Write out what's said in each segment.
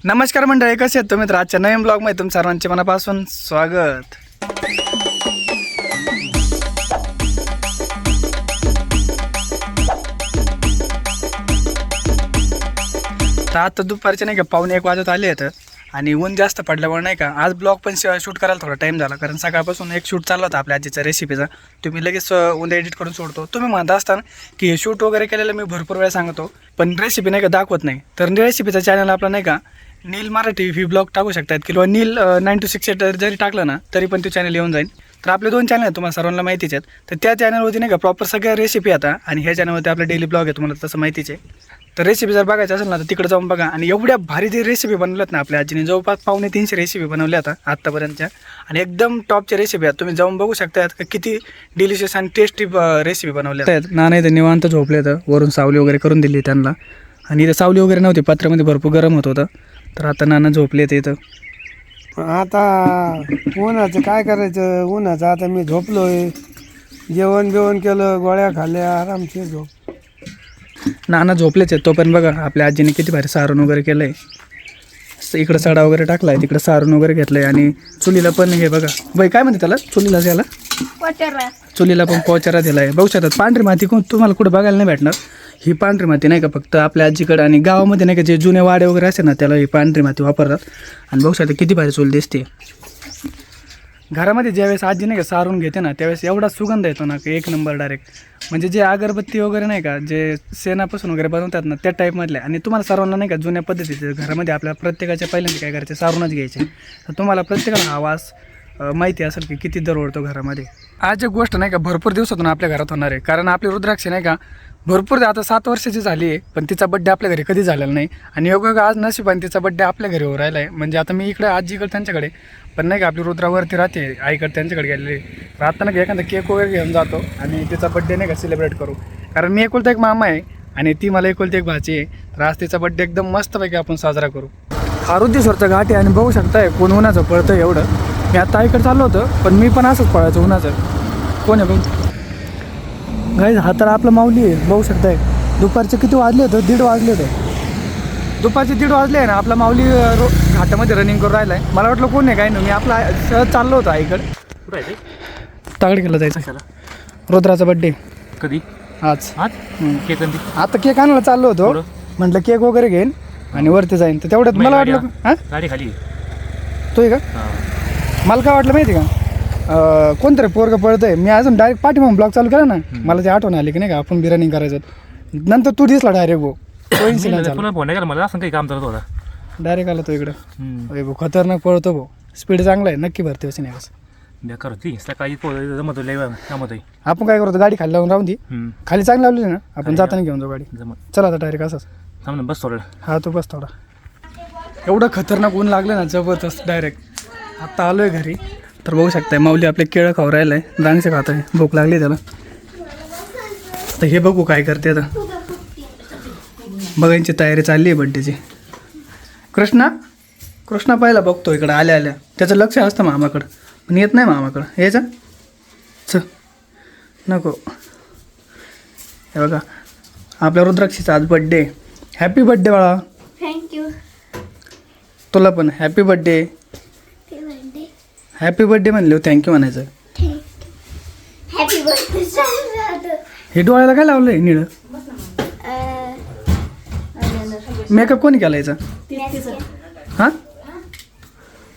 नमस्कार मंडळी, कसे आहेत तुम्ही? तर आजच्या नवीन ब्लॉगमध्ये तुमच्या सर्वांचे मनापासून स्वागत. तर आता दुपारचे नाही का 1:45 वाजत आले आहेत आणि ऊन जास्त पडल्यामुळे नाही का आज ब्लॉग पण शूट करायला थोडा टाईम झाला, कारण सकाळपासून एक शूट चालला होता आपल्या आजीच्या रेसिपीचा. तुम्ही लगेच उद्या एडिट करून सोडतो. तुम्ही म्हणता असताना की हे शूट वगैरे केलेलं मी भरपूर वेळा सांगतो, पण रेसिपी नाही का दाखवत नाही. तर रेसिपीचा चॅनल आपला नाही का नील मराठी ही ब्लॉग टाकू शकतात किंवा नील 9268 जरी टाकलं ना तरी पण तो चॅनल येऊन जाईल. तर आपले 2 चॅनल आहेत, तुम्हाला सर्वांना माहितीच आहेत. तर त्या चॅनलवरती नाही का प्रॉपर सगळ्या रेसिपी आता, आणि ह्या चॅनलवरती आपला डेली ब्लॉग आहे, तुम्हाला तसं माहितीच आहे. तर रेसिपी जर बघायचं असेल ना तर तिकडे जाऊन बघा. आणि एवढ्या भारी जे रेसिपी बनवल्यात ना आपल्या आजीने, जवळपास 250 रेसिपी बनवल्या आता आत्तापर्यंतच्या, आणि एकदम टॉपच्या रेसिपी आहेत. तुम्ही जाऊन बघू शकता का किती डिलिशियस आणि टेस्टी रेसिपी बनवल्या आहेत. नाही तर निवांत झोपले तर वरून सावली वगैरे करून दिली त्यांना, आणि इथं सावली वगैरे नव्हती, पत्र्यामध्ये भरपूर गरम होत होतं. तर आता नाना झोपले ते इथं. आता उन्हाचं काय करायचं, उन्हाचं आता मी झोपलोय, जेवण बिवण केलं, गोळ्या खाल्ल्या, आरामशीर झोप. नाना झोपलेच आहेत. तो पण बघा आपल्या आजीने किती भारी सारण वगैरे केलं आहे. इकडं सडा वगैरे टाकला आहे, तिकडं सारण वगैरे घेतलं आहे, आणि चुलीला पण हे बघा बाई काय म्हणते त्याला, चुलीला द्यायला चुलीला पण पोचारा दिला आहे. बघू शकतात पांढरी माती कोण तुम्हाला कुठं बघायला नाही भेटणार. ही पांढरी माती नाही का फक्त आपल्या आजीकडे आणि गावामध्ये नाही का जे जुने वाडे वगैरे असते ना त्याला ही पांढरी माती वापरतात. आणि बघू शकता किती भारी चूल दिसते. घरामध्ये ज्यावेळेस आजी नाही का सारून घेते ना त्यावेळेस एवढा सुगंध येतो ना की एक नंबर डायरेक्ट. म्हणजे जे अगरबत्ती वगैरे नाही का जे शेणापासून वगैरे बनवतात ना त्या टाईपमधले. आणि तुम्हाला सर्वांना नाही का जुन्या पद्धतीचे घरामध्ये आपल्या प्रत्येकाच्या पहिल्यांदा काय करायचे, सारूनच घ्यायचे. तर तुम्हाला प्रत्येकाला हा वास माहिती असेल की किती दरवळतो घरामध्ये. आज एक गोष्ट नाही का भरपूर दिवसातून आपल्या घरात होणार आहे, कारण आपली रुद्राक्षी नाही का भरपूर आता 7 वर्षाची झाली आहे, पण तिचा बड्डे आपल्या घरी कधी झालेला नाही. आणि योग्य आज नशिबाने तिचा बड्डे आपल्या घरी हो राहिला आहे. म्हणजे आता मी इकडे आजीकडे त्यांच्याकडे, पण नाही का आपली रुद्रावरती राहते आईकडे त्यांच्याकडे गेलेली. तर आता नाही का एखादा केक वगैरे घेऊन जातो आणि तिचा बड्डे नाही का सेलिब्रेट करू, कारण मी एकुलता एक मामा आहे आणि ती मला एकुलती एक भाची आहे. तर आज तिचा बड्डे एकदम मस्तपैकी आपण साजरा करू. हा रुद्रेश्वरचा घाट आहे आणि बघू शकताय कोण उन्हाचं पळतं एवढं. मी आता आईकडे चाललो होतं, पण मी पण असंच पळायचं उन्हाचं. कोण आहे बघ गाईज, हा तर आपलं माऊली आहे. बघू शकताय दुपारचे किती वाजले होते, 1:30 वाजले होते. दुपारचे 1:30 वाजले आहे ना, आपला माऊली घाटामध्ये रनिंग करून राहिला आहे. मला वाटलं कोण आहे काय नाही, मी आपला सहज चाललो होतो आईकडे. तागडकेला जायचं, रुद्राचा बड्डे कधी आज. केक आता केक आणायला चाललो होतो, म्हटलं केक वगैरे घेईन आणि वरती जाईन. तर तेवढ्यात मला वाटलं हां गाडी खाली तो आहे का. मला काय वाटलं माहिती का, कोणतरी पोरगं पळतंय. मी अजून डायरेक्ट पाठीमागून ब्लॉग चालू केला ना, मला ते आठवण आली की नाही का आपण बी रनिंग करायचं. नंतर तू दिसला डायरेक्ट भाऊ, तो इन्सिडेंट झाला. फोन नाही मला असं काही काम करत होता, डायरेक्ट आला तो इकडं. अरे भाऊ खतरनाक पळतो भाऊ, स्पीड चांगला आहे. नक्की भरते असे नाही कसं बेकार होती सकाळी जमत जमत आहे. आपण काय करतो, गाडी खाली लावून राहून दी, खाली चांगली लावली ना आपण जाताना घेऊन जाऊ गाडी. जमत चला आता डायरेक्ट असंच थांब ना, बस थोडं. हा तो बस थोडा. एवढं खतरनाक ऊन लागलं ना जबरदस्त. डायरेक्ट आत्ता आलो आहे घरी. तर बघू शकताय माऊली आपले केळं खाऊ राहिलं आहे, दाणसे खात आहे, भूक लागली त्याला. तर हे बघू काय करते आता. बघायची तयारी चालली आहे बड्डेची. कृष्णा पाहिला बघतो इकडं आल्या आल्या, त्याचं लक्ष असतं मामाकडं, पण येत नाही मामाकडं. यायचा च नको. हे बघा आपल्या रुद्राक्षीचा आज बड्डे. हॅपी बड्डे बाळा. थँक्यू. तुला पण हॅपी बड्डे. हॅपी बड्डे म्हणले थँक्यू म्हणायचं. Happy birthday. हे डोळ्याला काय लावलं आहे निळं. मेकअप कोणी केला याचा. हां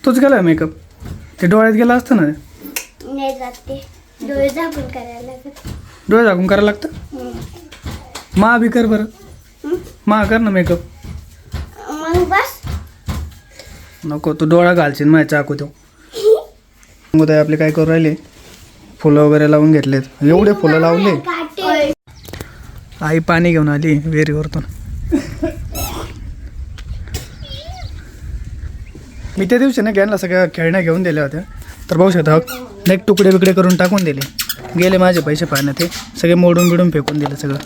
तूच केला मेकअप. ते डोळ्यात गेला असतं ना. नाही जाते, डोळे झाकून करायला लागत. डोळे झाकून करायला लागतं. मा बी कर बरं, मा कर ना मेकअप. मग बस नको तू डोळा घालशील माझ्या चाकू तो. उद्या आपले काय करू राहिले, फुलं वगैरे लावून घेतलेत. एवढे फुलं लावले. आई पाणी घेऊन आली विहिरीवरतून. मी त्या दिवशी ना घ्यायला सगळ्या खेळण्या घेऊन दिल्या होत्या. तर बघू शकता एक तुकडे बिकडे करून टाकून दिले. गेले माझे पैसे पाहण्यात, ते सगळे मोडून बिडून फेकून दिले सगळं.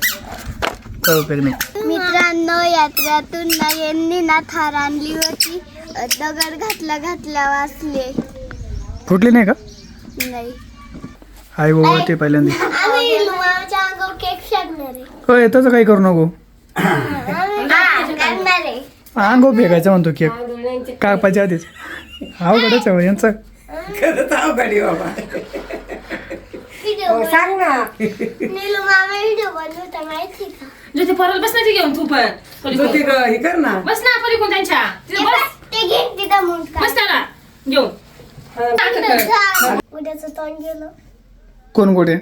काय उपयोग नाही. मित्रांनो, यात्रेतून यांनी ना थार आणली होती, दगड घातला वाचले. फुटली नाही का. नाही आई बाबा ते पहिल्यांदा. आम्ही मामाच्या अंगावर केक टाकणार आहे. होय तसं काही करू नको. करणार आहे. अंगो फेकायचं म्हणतो केक कापायच्या आधीच अवघडच आहे हो यांचं. सांग ना नीलू मामा व्हिडिओ बनवता माहिती का? ज्योती परत बस ना ती घेऊन तू पण पलीकडून. हे कर ना बस ना पलीकडून त्यांच्या तिथे बस ते घे तिथं म्हणून का? बस त्याला घेऊन उद्याचं तोंड गेलं कोण कुठे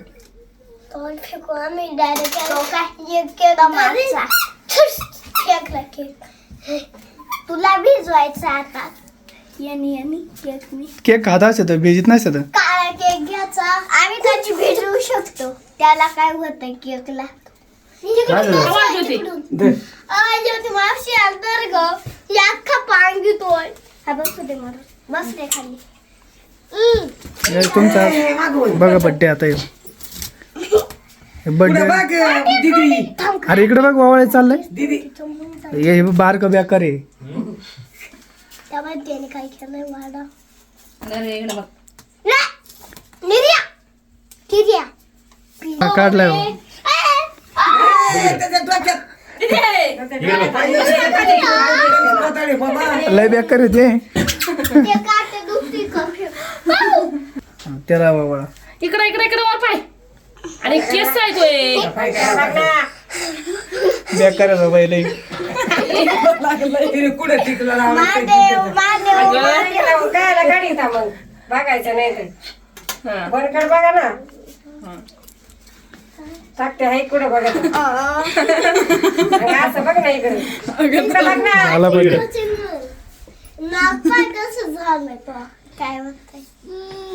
तोंड फेकू आम्ही डायरेक्ट एक केक मागचा फेकला केक तुला भिजवायचा आता यांनी केक मी केक खाता असते तर भेजीत नसते तर काळा केक घ्यायचा आम्ही त्याची भिजवू शकतो त्याला काय होतं केकला ज्योती मावशी आल तर ग या अख्खा पान घेतोय हा बसू दे मला बस रे खाली हे तुमचा बघा बड्डे आता बड्डे अरे इकडे बघ वावळे चाललंय हे बारक बेकार आहे. त्यामुळे त्याने काय केलंय वाडा अरे इकडे बघ निर्या किर्या हा, काढलाय हो. लय बेकार आहे ते ते काटे दुसरी कॉफी त्याला वावळा इकडे इकडे इकडे वर पाय आणि केस आहे तो बेकार आहे बाबा लय महादेव महादेव काय गाडी मग बघायचं नाही तर बरकड बघा ना टाकते हाय कुठं बघा असं बघ ना इकडे इकडे बघ ना आला बड्डे नापाय कसं झालं तो काय म्हणताय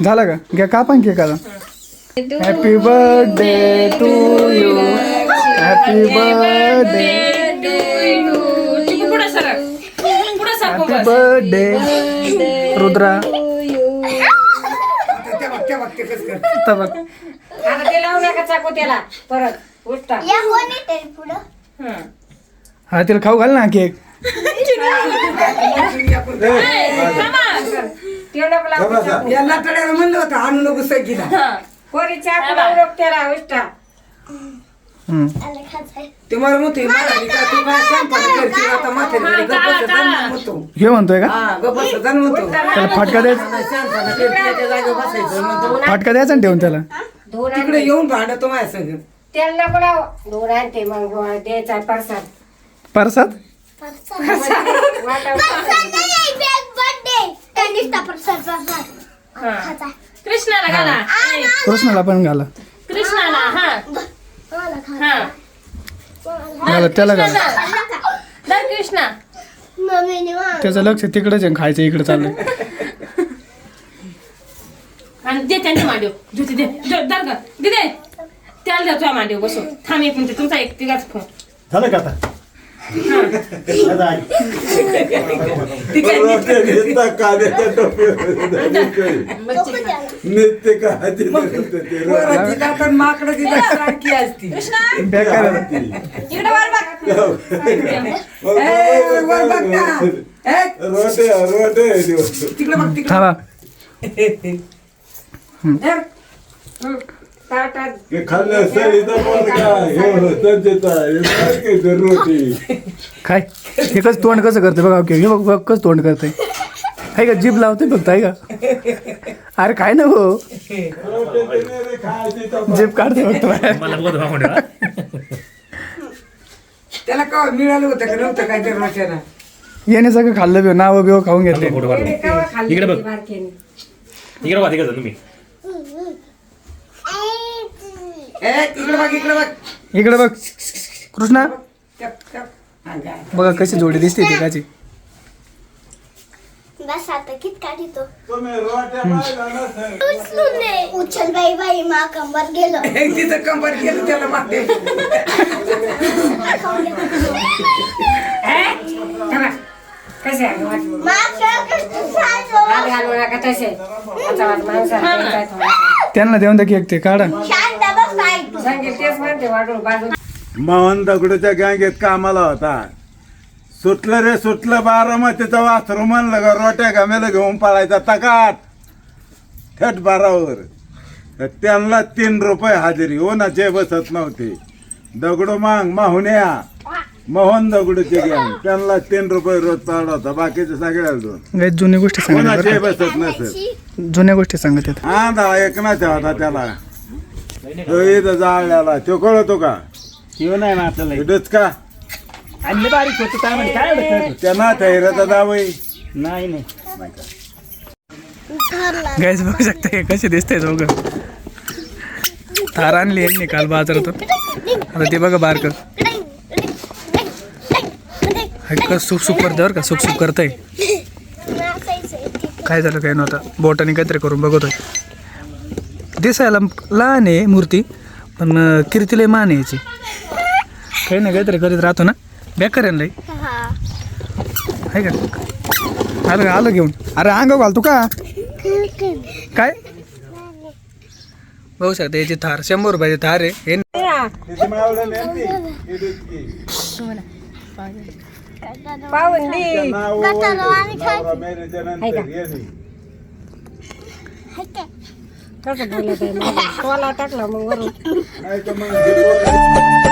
झाला का घ्या का पण केक आता happy birthday to you happy birthday पुढे सर पुढे सर हॅपी बर्थडे रुद्रा आता बघ आता ते लावू नका चाकू त्याला परत उठता या कोणी तरी पुढं हा तिला खाऊ घाल ना केक ते नको लावू चाकू. यांना तड्याला म्हणलं होतं आणू नको सगळीला पोरी चाकू लावू नको त्याला उठता हम्म. आले खायचंय तुम्हाला म्हणतोय मला बी का तू काय स्वयंपाक करते आता म्हातारी गप्पा जण म्हणतो हे म्हणतोय का हा गप्पा जण म्हणतो त्याला फाटका द्यायचा शांतपणा त्याच्या जागेवर बसायचं म्हणतो फाटका द्यायचा ना ठेवून त्याला धुवून आण. तिकडे येऊन भांडतो माझ्या सगळं त्याला नको लाव धुवून आणते मग द्यायचा प्रसाद परसाद वाटावं. बर्थडे कनिष्ठा प्रसाद खायचा कृष्णाला घाला कृष्णाला पण घाला कृष्णाला हा मला हा घाला त्याला घाला दर कृष्णा मम्मीने त्याचं लक्ष तिकडेच आहे खायचं इकडे चाललंय आणि दे त्यांच्या मांडीव ज्योती दे दर का दे दे त्याला द्या तुझ्या मांडीव बसू थांब एक मिनिट तुमचा एक तिघाच फोन झालं का आता माकडं तिथं सारखी असती बेकार आहे. इकडे वर बघ वर बघ ना. तिकडे बघ तिकडे थांबा ताटात खाल्लं सईचा मुलगा हे रोटी काय एकच तोंड कसं करते बघा ओके हे बघ कसं तोंड करते आहे का जीभ लावते फक्त आहे का अरे काय ना हो जीभ काढते फक्त बाहेर. मला बघत भागून ठेवा. त्याला का मिळालं होतं का नव्हतं काय त्या रोट्याला याने सगळं खाल्लं बिव नाव बिव खाऊन घेतले फोटो काढ. केव्हा खाल्ली इकडे बघ. बारकेने? इकडे बघा तिकडे जा तुम्ही इकडे बघ इकडे बघ इकडे बघ कृष्णा टप, टप. हा, गा. बघा कशी जोडी दिसते ती काची बस आता कित काढितो तुम्ही रोट्या पाहिल्या नसेल. उचलून दे उचल बाई बाई मा कंबर गेलो तिथं कंबर केलं त्याला मागे कसे आहे वाट? मा कसं सांगो हात घालू नका तसे आता वाट माणसाला द्यायचा आहे थोडासा. त्यांना देऊन द्या केक ते काढा शांत बस आई तू सांगेल तेच म्हणते वाटून बाजू मोहन दगडूच्या गँगेत कामाला होता सुटलं रे सुटलं बारामतीचा वासरू म्हणलं का रोट्या घामेला घेऊन पळायचा तकाट थेट बारावर तर त्यांना 3 रुपये हजेरी ओनाचे बसत नव्हते दगडू मांग माहुन्या मोहन दगडूची गँग त्यांना 3 रुपये रोज चालला होता बाकीचे सगळ्याला 2 गाईज जुनी गोष्टी सांगत कोणाचे आहेत बसत नसत जुन्या गोष्टी सांगत आहेत हा दा एकनाचा होता त्याला तो इथं जाळल्याला तो कळतो का शिव नाही ना आपल्याला इथंच का आणले बारीक होतं काय म्हणजे काय एवढं कळत? त्यांना थैराचा दावई नाही नाही गाईज बघू शकता हे कसे दिसतंय दोघं थार आणली यांनी काल बाजारातून आता ते बघा बारक सुप सुप करते बरं का सुप सुप करताय काय झालं काय नव्हतं बोटाने काहीतरी करून बघतोय दिसायला लहान आहे मूर्ती पण कीर्तीला मान आहे याची काही नाही काहीतरी करीत राहतो ना बेकार आहे ना लई आहे का आलं घेऊन अरे अंग घाल तू का काय बघू शकता याची थार 100 रुपयाची थार आहे हे पावंडी कसं बोलत आहे टोला टाकला मग वरून नाही तर मग